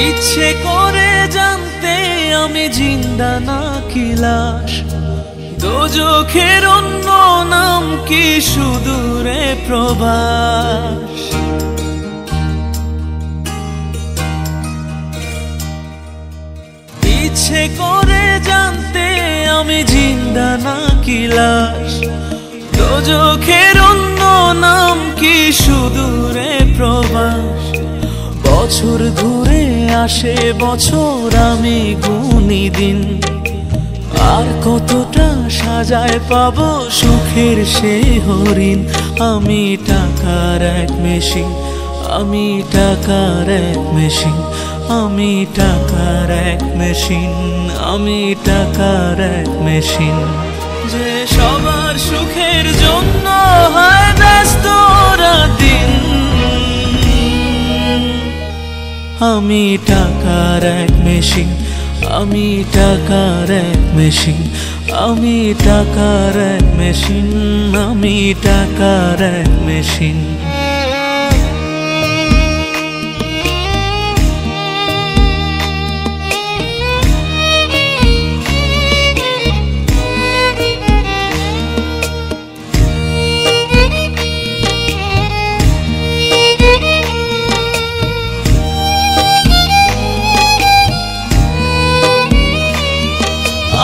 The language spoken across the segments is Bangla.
ইচ্ছে করে জানতে আমি জিন্দা নাকি লাশ, দোজখের অন্য নাম কি সুদূরে প্রবাস। ইচ্ছে করে জানতে আমি জিন্দা নাকি লাশ, দোজখের অন্য নাম কি সুদূরে প্রবাস। বছর ঘুরে আসে বছর, আমি গুনি দিন, আর কতটা সাজায় পাবো সুখের সে হরিণ। আমি টাকার এক মেশিন, আমি টাকার এক মেশিন, আমি টাকার এক মেশিন, আমি টাকার এক মেশিন। যে সবার সুখের জন্য হয় ব্যস্ত দিন, আমি টাকার এক মেশিন, আমি টাকার এক মেশিন, আমি টাকার এক মেশিন, আমি টাকার এক মেশিন।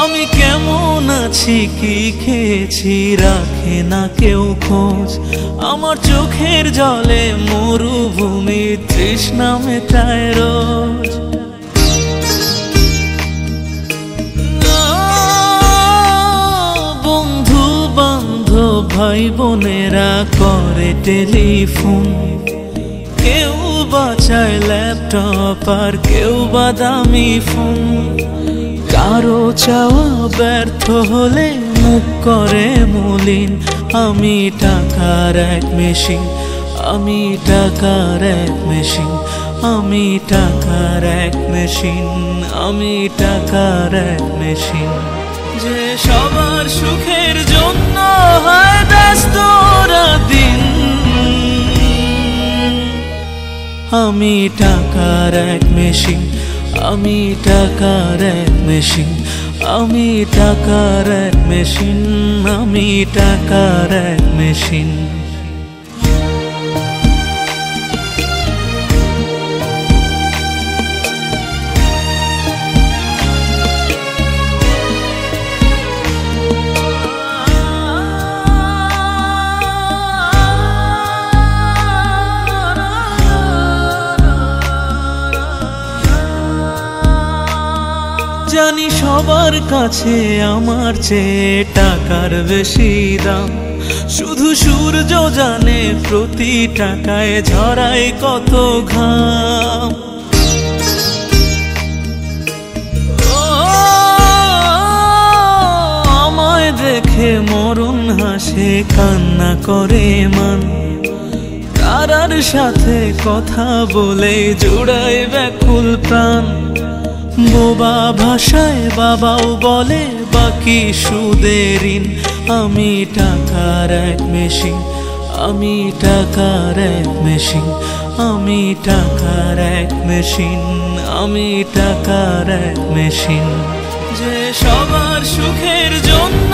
আমি কেমন আছি কি খেয়েছি রাখে না কেউ খোঁজ, আমার চোখের জলে মরুভূমি তৃষ্ণা মেটায় রোজ। বন্ধু বান্ধব ভাই বোনেরা করে টেলিফোন, কেউ বাঁচায় ল্যাপটপ আর কেউ বা দামি ফোন। কারো চাওয়া ব্যর্থ হলে মুখ করে মলিন, আমি টাকার এক মেশিন, আমি টাকার এক মেশিন, আমি টাকার এক মেশিন, আমি টাকার এক মেশিন। যে সবার সুখের জন্য হয় ব্যস্ত দিন, আমি টাকার এক মেশিন, আমি টাকার এক মেশিন, আমি টাকার এক মেশিন, আমি টাকার এক মেশিন। জানি সবার কাছে আমার চেয়ে টাকার বেশি দাম, শুধু সূর্য জানে প্রতি টাকায় ঝরায় কত ঘাম। আমায় দেখে মরণ হাসে কান্না করে মান, তারার সাথে কথা বলে জোড়ায় ব্যাকুল প্রাণ। বোবা ভাষায় বাবাও বলে বাকি সুদের ঋণ, আমি টাকার এক মেশিন, আমি টাকার এক মেশিন, আমি টাকার এক মেশিন, আমি টাকার এক মেশিন। যে সবার সুখের জন্য